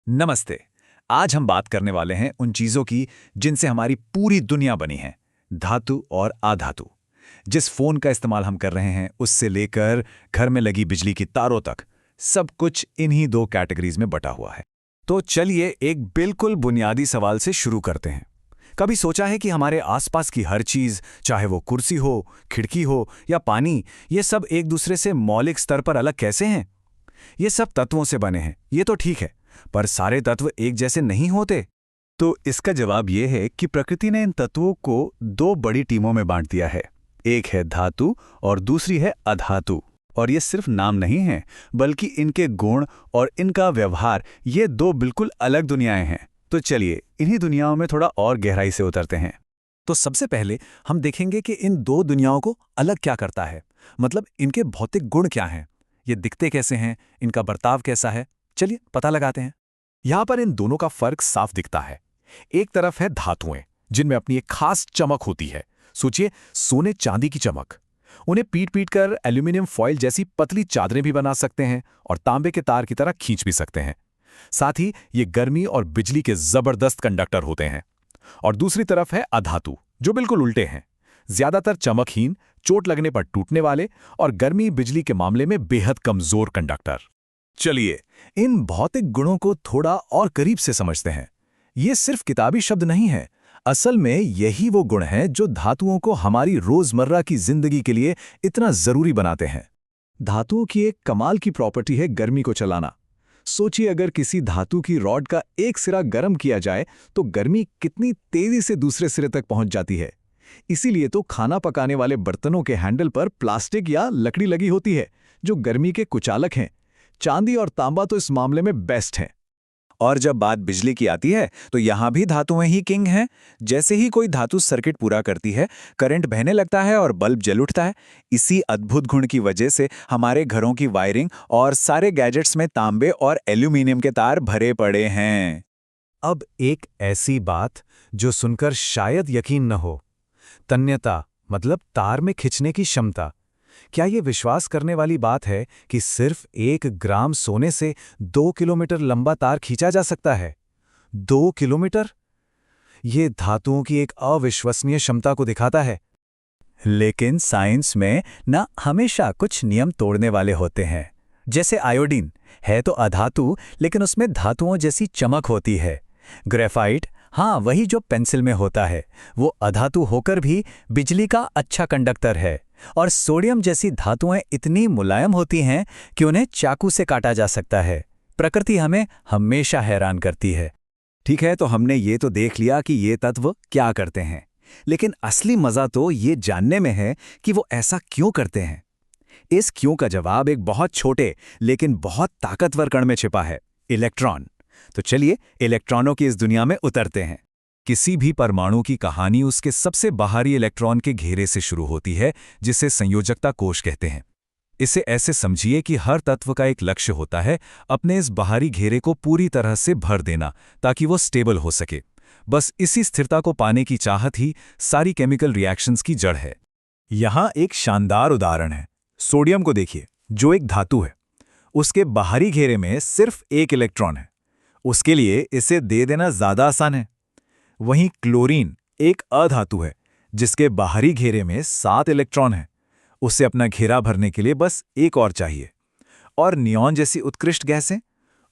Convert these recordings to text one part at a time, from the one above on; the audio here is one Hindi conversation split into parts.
नमस्ते। आज हम बात करने वाले हैं उन चीजों की जिनसे हमारी पूरी दुनिया बनी है। धातु और अधातु। जिस फोन का इस्तेमाल हम कर रहे हैं उससे लेकर घर में लगी बिजली की तारों तक, सब कुछ इन्हीं दो कैटेगरीज में बटा हुआ है। तो चलिए एक बिल्कुल बुनियादी सवाल से शुरू करते हैं। कभी सोचा है कि हमारे आसपास की हर चीज, चाहे वो कुर्सी हो, खिड़की हो या पानी, ये सब एक दूसरे से मौलिक स्तर पर अलग कैसे हैं? ये सब तत्वों से बने हैं, ये तो ठीक है, पर सारे तत्व एक जैसे नहीं होते। तो इसका जवाब यह है कि प्रकृति ने इन तत्वों को दो बड़ी टीमों में बांट दिया है। एक है धातु और दूसरी है अधातु। और ये सिर्फ नाम नहीं है, बल्कि इनके गुण और इनका व्यवहार, ये दो बिल्कुल अलग दुनियाएं हैं। तो चलिए इन्हीं दुनियाओं में थोड़ा और गहराई से उतरते हैं। तो सबसे पहले हम देखेंगे कि इन दो दुनियाओं को अलग क्या करता है, मतलब इनके भौतिक गुण क्या हैं, ये दिखते कैसे हैं, इनका बर्ताव कैसा है। चलिए पता लगाते हैं। यहां पर इन दोनों का फर्क साफ दिखता है। एक तरफ है धातुएं, जिनमें अपनी एक खास चमक होती है। सोचिए, सोने चांदी की चमक। उन्हें पीट पीट कर एल्यूमिनियम फॉइल जैसी पतली चादरें भी बना सकते हैं और तांबे के तार की तरह खींच भी सकते हैं। साथ ही ये गर्मी और बिजली के जबरदस्त कंडक्टर होते हैं। और दूसरी तरफ है अधातु, जो बिल्कुल उल्टे हैं। ज्यादातर चमकहीन, चोट लगने पर टूटने वाले और गर्मी बिजली के मामले में बेहद कमजोर कंडक्टर। चलिए इन भौतिक गुणों को थोड़ा और करीब से समझते हैं। ये सिर्फ किताबी शब्द नहीं है, असल में यही वो गुण हैं जो धातुओं को हमारी रोजमर्रा की जिंदगी के लिए इतना जरूरी बनाते हैं। धातुओं की एक कमाल की प्रॉपर्टी है गर्मी को चलाना। सोचिए, अगर किसी धातु की रॉड का एक सिरा गर्म किया जाए तो गर्मी कितनी तेजी से दूसरे सिरे तक पहुंच जाती है। इसीलिए तो खाना पकाने वाले बर्तनों के हैंडल पर प्लास्टिक या लकड़ी लगी होती है, जो गर्मी के कुचालक हैं। चांदी और तांबा तो इस मामले में बेस्ट हैं। और जब बात बिजली की आती है तो यहां भी धातुएं ही किंग हैं। जैसे ही कोई धातु सर्किट पूरा करती है, करंट बहने लगता है और बल्ब जल उठता है। इसी अद्भुत गुण की वजह से हमारे घरों की वायरिंग और सारे गैजेट्स में तांबे और एल्यूमीनियम के तार भरे पड़े हैं। अब एक ऐसी बात जो सुनकर शायद यकीन न हो, तन्यता, मतलब तार में खिंचने की क्षमता। क्या ये विश्वास करने वाली बात है कि सिर्फ 1 ग्राम सोने से 2 किलोमीटर लंबा तार खींचा जा सकता है? 2 किलोमीटर? ये धातुओं की एक अविश्वसनीय क्षमता को दिखाता है। लेकिन साइंस में ना हमेशा कुछ नियम तोड़ने वाले होते हैं। जैसे आयोडीन है तो अधातु, लेकिन उसमें धातुओं जैसी चमक होती है। ग्रेफाइट, हाँ वही जो पेंसिल में होता है, वो अधातु होकर भी बिजली का अच्छा कंडक्टर है। और सोडियम जैसी धातुएं इतनी मुलायम होती हैं कि उन्हें चाकू से काटा जा सकता है। प्रकृति हमें हमेशा हैरान करती है। ठीक है, तो हमने ये तो देख लिया कि ये तत्व क्या करते हैं, लेकिन असली मजा तो ये जानने में है कि वो ऐसा क्यों करते हैं। इस क्यों का जवाब एक बहुत छोटे लेकिन बहुत ताकतवर कण में छिपा है, इलेक्ट्रॉन। तो चलिए इलेक्ट्रॉनों की इस दुनिया में उतरते हैं। किसी भी परमाणु की कहानी उसके सबसे बाहरी इलेक्ट्रॉन के घेरे से शुरू होती है, जिसे संयोजकता कोश कहते हैं। इसे ऐसे समझिए कि हर तत्व का एक लक्ष्य होता है, अपने इस बाहरी घेरे को पूरी तरह से भर देना ताकि वो स्टेबल हो सके। बस इसी स्थिरता को पाने की चाहत ही सारी केमिकल रिएक्शंस की जड़ है। यहाँ एक शानदार उदाहरण है। सोडियम को देखिए, जो एक धातु है। उसके बाहरी घेरे में सिर्फ 1 इलेक्ट्रॉन है। उसके लिए इसे दे देना ज्यादा आसान है। वहीं क्लोरीन एक अधातु है, जिसके बाहरी घेरे में 7 इलेक्ट्रॉन हैं। उसे अपना घेरा भरने के लिए बस एक और चाहिए। और नियॉन जैसी उत्कृष्ट गैसें,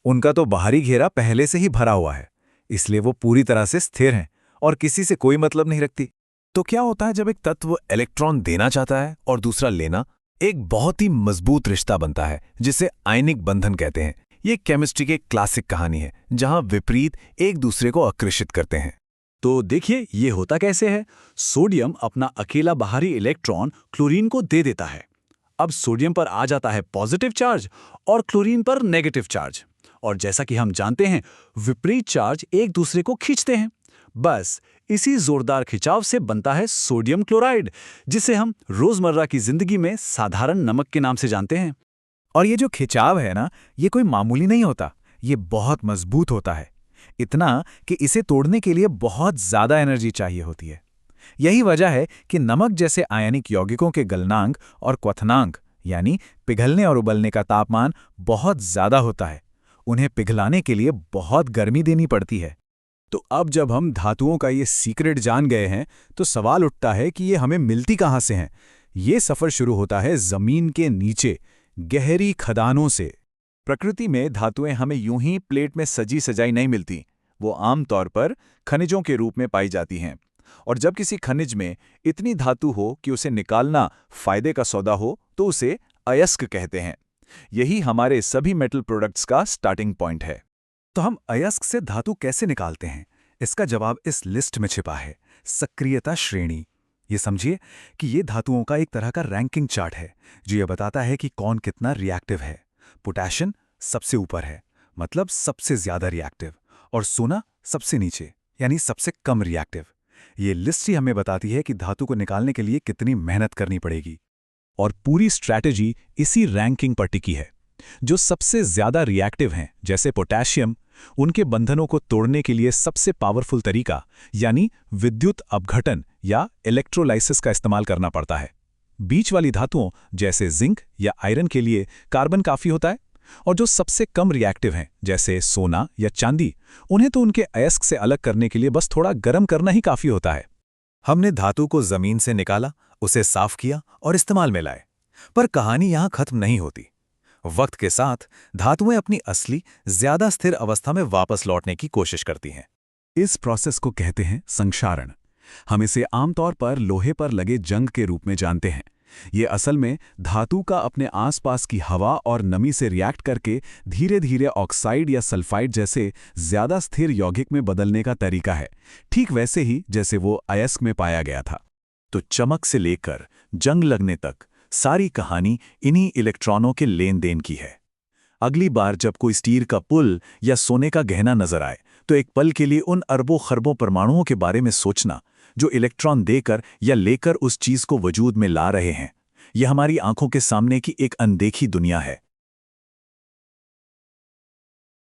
उनका तो बाहरी घेरा पहले से ही भरा हुआ है, इसलिए वो पूरी तरह से स्थिर हैं और किसी से कोई मतलब नहीं रखती। तो क्या होता है जब एक तत्व इलेक्ट्रॉन देना चाहता है और दूसरा लेना? एक बहुत ही मजबूत रिश्ता बनता है, जिसे आयनिक बंधन कहते हैं। ये केमिस्ट्री की क्लासिक कहानी है, जहां विपरीत एक दूसरे को आकर्षित करते हैं। तो देखिए ये होता कैसे है। सोडियम अपना अकेला बाहरी इलेक्ट्रॉन क्लोरीन को दे देता है। अब सोडियम पर आ जाता है पॉजिटिव चार्ज और क्लोरीन पर नेगेटिव चार्ज। और जैसा कि हम जानते हैं, विपरीत चार्ज एक दूसरे को खींचते हैं। बस इसी जोरदार खिंचाव से बनता है सोडियम क्लोराइड, जिसे हम रोजमर्रा की जिंदगी में साधारण नमक के नाम से जानते हैं। और ये जो खिंचाव है ना, ये कोई मामूली नहीं होता, ये बहुत मजबूत होता है। इतना कि इसे तोड़ने के लिए बहुत ज्यादा एनर्जी चाहिए होती है। यही वजह है कि नमक जैसे आयनिक यौगिकों के गलनांक और क्वथनांक, यानी पिघलने और उबलने का तापमान बहुत ज्यादा होता है। उन्हें पिघलाने के लिए बहुत गर्मी देनी पड़ती है। तो अब जब हम धातुओं का ये सीक्रेट जान गए हैं तो सवाल उठता है कि ये हमें मिलती कहाँ से हैं। ये सफ़र शुरू होता है ज़मीन के नीचे, गहरी खदानों से। प्रकृति में धातुएं हमें यूं ही प्लेट में सजी सजाई नहीं मिलती। वो आमतौर पर खनिजों के रूप में पाई जाती हैं। और जब किसी खनिज में इतनी धातु हो कि उसे निकालना फायदे का सौदा हो तो उसे अयस्क कहते हैं। यही हमारे सभी मेटल प्रोडक्ट्स का स्टार्टिंग पॉइंट है। तो हम अयस्क से धातु कैसे निकालते हैं? इसका जवाब इस लिस्ट में छिपा है, सक्रियता श्रेणी। ये समझिए कि ये धातुओं का एक तरह का रैंकिंग चार्ट है जो ये बताता है कि कौन कितना रिएक्टिव है। पोटेशियम सबसे ऊपर है, मतलब सबसे ज्यादा रिएक्टिव, और सोना सबसे नीचे, यानी सबसे कम रिएक्टिव। ये लिस्ट ही हमें बताती है कि धातु को निकालने के लिए कितनी मेहनत करनी पड़ेगी। और पूरी स्ट्रैटेजी इसी रैंकिंग पर टिकी है। जो सबसे ज्यादा रिएक्टिव हैं, जैसे पोटेशियम, उनके बंधनों को तोड़ने के लिए सबसे पावरफुल तरीका यानी विद्युत अपघटन या इलेक्ट्रोलाइसिस का इस्तेमाल करना पड़ता है। बीच वाली धातुओं जैसे जिंक या आयरन के लिए कार्बन काफी होता है। और जो सबसे कम रिएक्टिव हैं, जैसे सोना या चांदी, उन्हें तो उनके अयस्क से अलग करने के लिए बस थोड़ा गर्म करना ही काफी होता है। हमने धातु को जमीन से निकाला, उसे साफ किया और इस्तेमाल में लाए। पर कहानी यहां खत्म नहीं होती। वक्त के साथ धातुएं अपनी असली, ज्यादा स्थिर अवस्था में वापस लौटने की कोशिश करती हैं। इस प्रोसेस को कहते हैं संक्षारण। हम इसे आमतौर पर लोहे पर लगे जंग के रूप में जानते हैं। ये असल में धातु का अपने आसपास की हवा और नमी से रिएक्ट करके धीरे धीरे ऑक्साइड या सल्फाइड जैसे ज्यादा स्थिर यौगिक में बदलने का तरीका है, ठीक वैसे ही जैसे वो अयस्क में पाया गया था। तो चमक से लेकर जंग लगने तक सारी कहानी इन्हीं इलेक्ट्रॉनों के लेन देन की है। अगली बार जब कोई स्टील का पुल या सोने का गहना नजर आए तो एक पल के लिए उन अरबों खरबों परमाणुओं के बारे में सोचना जो इलेक्ट्रॉन देकर या लेकर उस चीज को वजूद में ला रहे हैं। यह हमारी आंखों के सामने की एक अनदेखी दुनिया है,